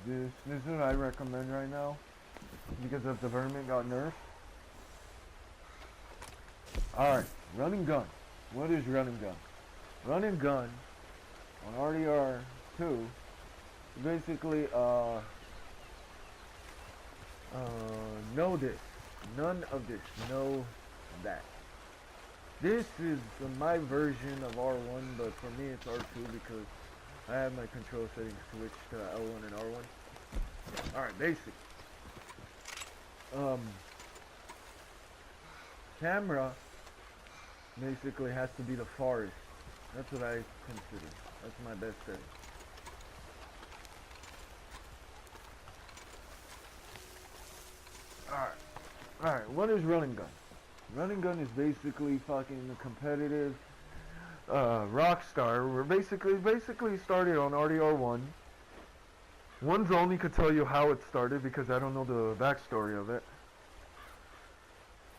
This is what I recommend right now because if the vermin got nerfed. Alright, run and gun. What is run and gun? Run and gun on RDR 2 basically know this. None of this. Know that. This is my version of R1, but for me it's R2 because I have my control settings switched to L1 and R1. Alright, basic. Camera basically has to be the farthest. That's what I consider. That's my best setting. Alright, what is run and gun? Run and gun is basically fucking the competitive Rockstar. We're basically started on RDR1. One's only could tell you how it started because I don't know the backstory of it.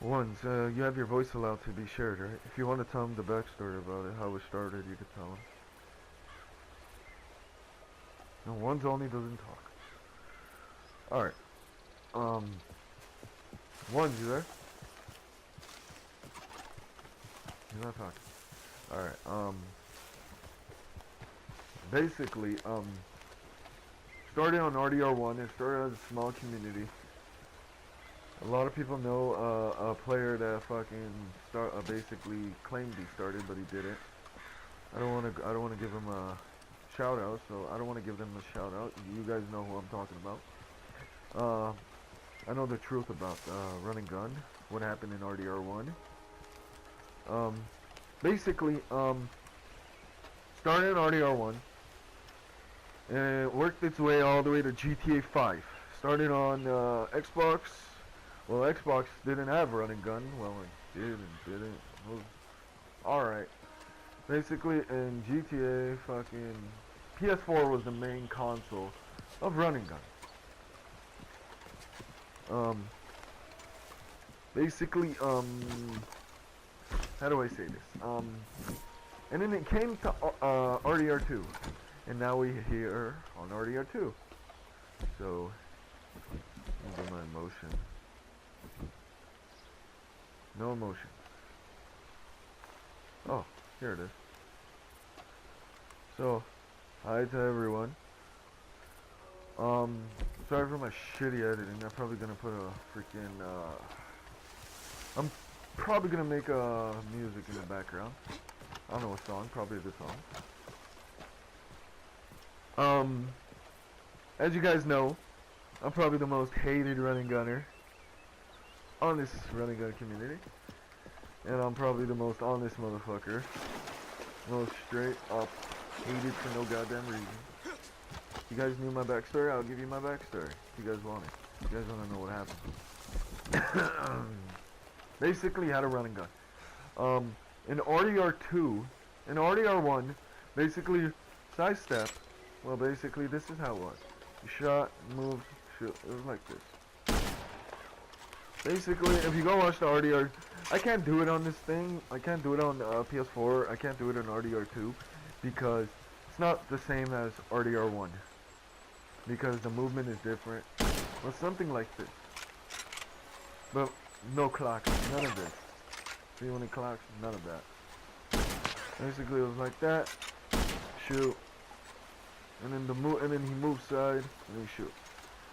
Ones, you have your voice allowed to be shared, right? If you want to tell them the backstory about it, how it started, you could tell them. No, one's only doesn't talk. Alright. Ones, you there? You're not talking. Alright, basically, started on RDR1, it started as a small community. A lot of people know a player that fucking basically claimed he started, but he didn't. I don't want to give him a shout out, so I don't want to give them a shout out. You guys know who I'm talking about. I know the truth about run and gun, what happened in RDR1. Basically, started in RDR1 and it worked its way all the way to GTA 5. Started on Xbox. Well, Xbox didn't have run and gun. Well, it did and didn't. Alright. Basically, in GTA, fucking PS4 was the main console of run and gun. Basically, how do I say this? And then it came to RDR2, and now we're here on RDR2. So, let me do my emotion. No emotion. Oh, here it is. So, hi to everyone. Sorry for my shitty editing. I'm probably gonna put a freaking, I'm probably gonna make music in the background. I don't know what song, probably this song. As you guys know, I'm probably the most hated running gunner on this running gun community. And I'm probably the most honest motherfucker. Most straight up hated for no goddamn reason. You guys knew my backstory, I'll give you my backstory. If you guys want it. You guys want to know what happened. Basically, how to run and gun. In RDR2, in RDR1, basically, sidestep. Well, basically, this is how it was. You shot, moved, shoot. It was like this. Basically, if you go watch the RDR, I can't do it on this thing. I can't do it on PS4. I can't do it on RDR2 because it's not the same as RDR1. Because the movement is different. Well, something like this. But no clocks, none of this. See when it clocks, none of that. Basically, it was like that. Shoot. And then and then he moves side, and he shoot.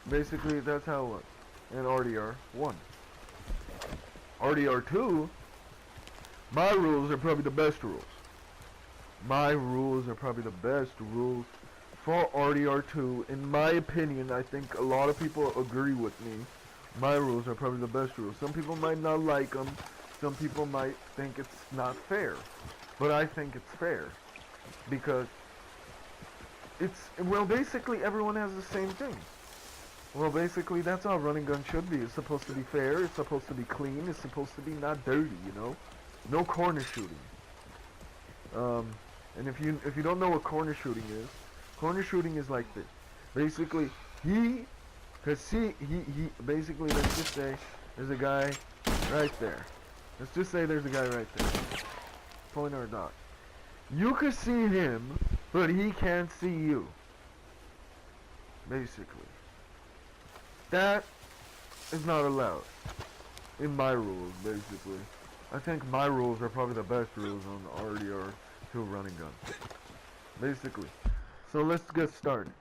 Basically, that's how it was in RDR1. RDR2, my rules are probably the best rules. My rules are probably the best rules for RDR2. In my opinion, I think a lot of people agree with me. My rules are probably the best rules. Some people might not like them. Some people might think it's not fair. But I think it's fair. Because well, basically everyone has the same thing. Well, basically that's how running gun should be. It's supposed to be fair. It's supposed to be clean. It's supposed to be not dirty, you know? No corner shooting. And if you don't know what corner shooting is like this. Basically, basically, let's just say there's a guy right there. Let's just say there's a guy right there. Pointer or dot. You can see him, but he can't see you. basically. That is not allowed in my rules, basically. I think my rules are probably the best rules on RDR2 running gun, basically. So let's get started.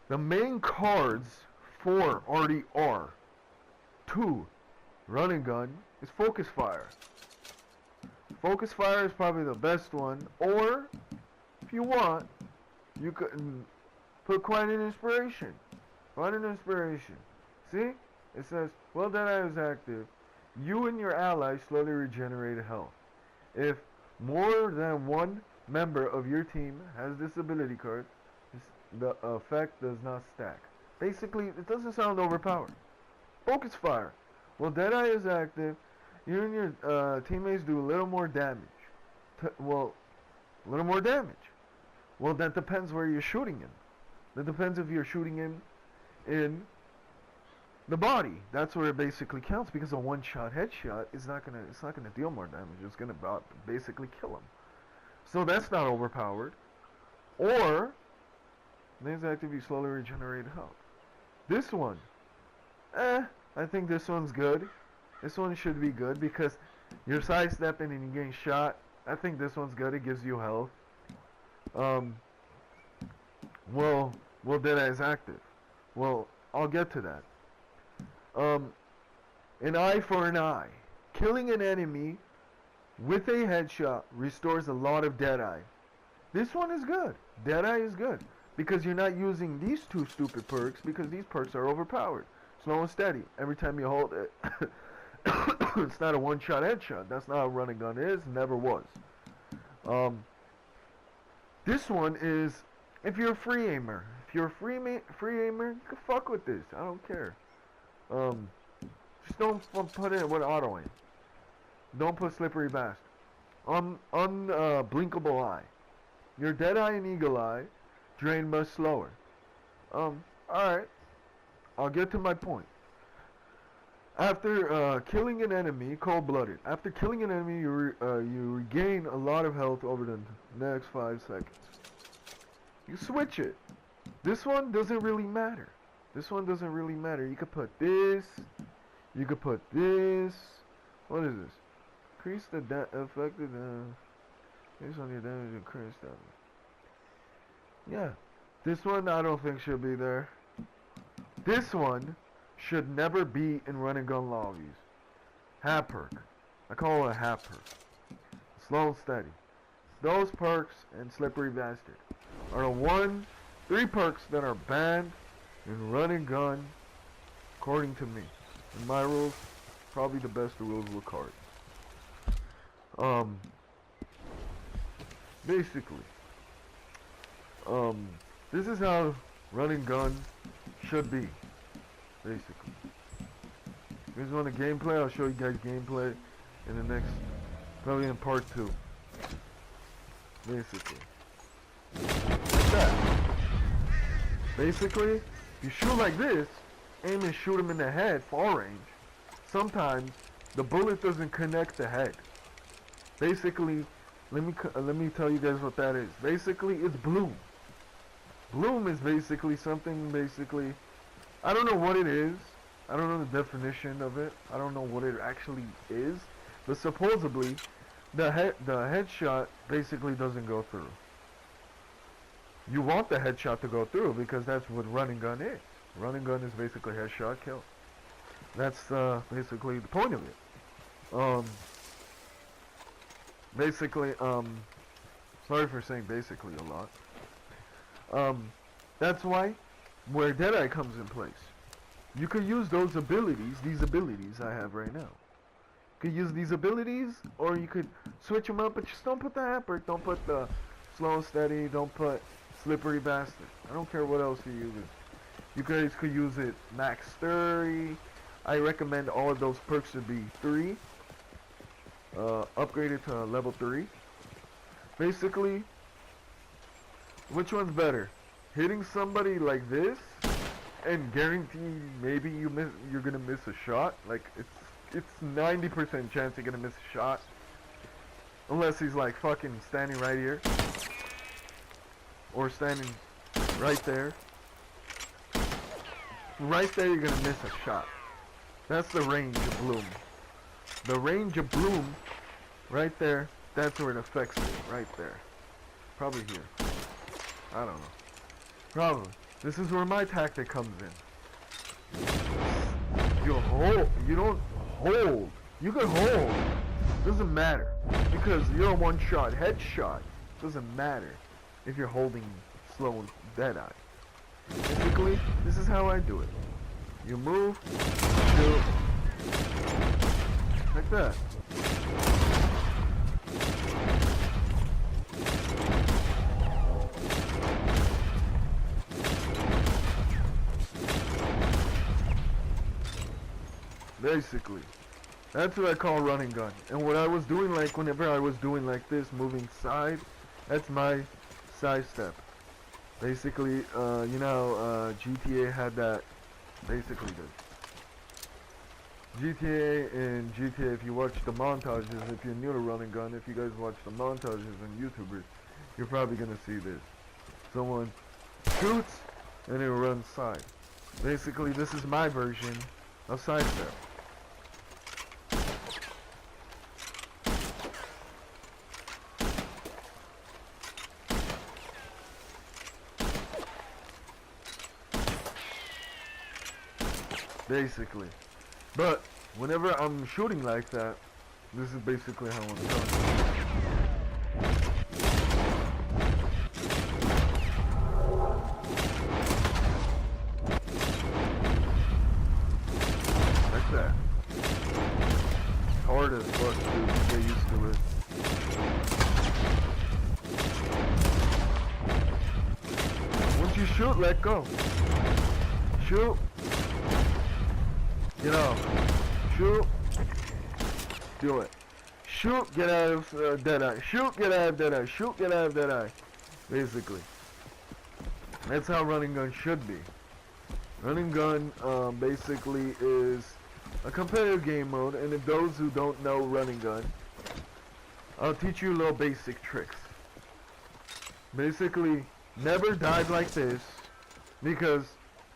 The main cards for RDR2 running gun is focus fire. Focus fire is probably the best one, or if you want, you can put Quiet and Inspiration. Quiet and Inspiration. See? It says, while Deadeye is active, you and your allies slowly regenerate health. If more than one member of your team has this ability card, the effect does not stack. Basically, it doesn't sound overpowered. Focus fire. While Deadeye is active, you and your teammates do a little more damage. A little more damage. Well, that depends where you're shooting him. That depends if you're shooting him in the body. That's where it basically counts, because a one-shot headshot is not gonna deal more damage. It's gonna basically kill him. So that's not overpowered. Or these actively slowly regenerate health. This one, I think this one's good. This one should be good because you're sidestepping and you're getting shot. I think this one's good. It gives you health. Well, Deadeye is active. Well, I'll get to that. An eye for an eye. Killing an enemy with a headshot restores a lot of Deadeye. This one is good. Deadeye is good because you're not using these two stupid perks, because these perks are overpowered. Slow and steady. Every time you hold it, it's not a one-shot headshot. That's not how running gun is. Never was. This one is, if you're a free aimer. If you're a free aimer, you can fuck with this. I don't care. Just don't put it with auto aim. Don't put slippery bastard. Blinkable eye. Your Deadeye and Eagle Eye drain much slower. Alright. I'll get to my point. After killing an enemy, cold-blooded. After killing an enemy, you regain a lot of health over the next 5 seconds. You switch it. This one doesn't really matter. This one doesn't really matter. You could put this. You could put this. What is this? Increase the affected. Based on your damage, increase damage. Yeah. This one I don't think should be there. This one should never be in run and gun lobbies. Hat perk. I call it a hat perk. Slow and steady. Those perks and slippery bastard are the 3 perks that are banned in run and gun, according to me. In my rules, probably the best rules with cards. Basically, this is how run and gun should be. Basically, if you guys want a gameplay, I'll show you guys gameplay in the next, probably in part 2. Basically, like that. Basically, if you shoot like this, aim and shoot him in the head, far range. Sometimes the bullet doesn't connect the head. Basically, let me tell you guys what that is. Basically, it's bloom. Bloom is basically something. Basically, I don't know what it is. I don't know the definition of it. I don't know what it actually is. But supposedly, the headshot basically doesn't go through. You want the headshot to go through because that's what running gun is. Running gun is basically headshot kill. That's basically the point of it. Basically, sorry for saying basically a lot. That's why where Deadeye comes in place. You could use those abilities, these abilities I have right now. You could use these abilities, or you could switch them up, but just don't put the hamper, don't put the slow and steady, don't put slippery bastard. I don't care what else you use. You guys could use it max 30. I recommend all of those perks to be 3. Upgraded to level 3. Basically, which one's better? Hitting somebody like this and guaranteeing maybe you're gonna miss a shot. Like it's 90% chance you're gonna miss a shot, unless he's like fucking standing right here or standing right there. right there you're gonna miss a shot. That's the range of bloom. The range of bloom, right there, that's where it affects it, right there. Probably here. I don't know. Probably. This is where my tactic comes in. You hold. You don't hold. You can hold. Doesn't matter. Because you're a one-shot headshot. Doesn't matter if you're holding slow dead eye. Basically, this is how I do it. You move, shoot, like that. Basically, that's what I call running gun. And what I was doing, like whenever I was doing like this, moving side, that's my side step. Basically, you know, GTA had that. Basically, did. GTA and GTA. If you watch the montages, if you're new to running gun, if you guys watch the montages on YouTubers, you're probably gonna see this. Someone shoots and it runs side. Basically, this is my version of side step. Basically. But whenever I'm shooting like that, this is basically how I'm doing. Like that. Hard as fuck to get used to it. Once you shoot, let go. Shoot. You know, shoot, do it. Shoot, get out of dead eye. Shoot, get out of dead eye. Shoot, get out of dead eye. Basically, that's how running gun should be. Running gun, basically is a competitive game mode, and if those who don't know running gun, I'll teach you little basic tricks. Basically, never dive like this, because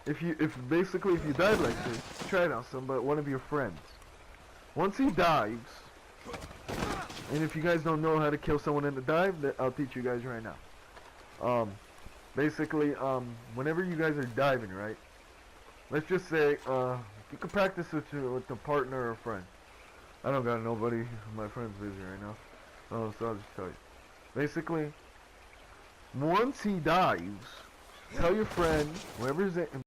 if you dive like this, try it on one of your friends. Once he dives, and if you guys don't know how to kill someone in the dive, I'll teach you guys right now. Basically, whenever you guys are diving, right? Let's just say, you can practice with a partner or a friend. I don't got nobody. My friend's busy right now. So I'll just tell you. Basically, once he dives, tell your friend, whoever's in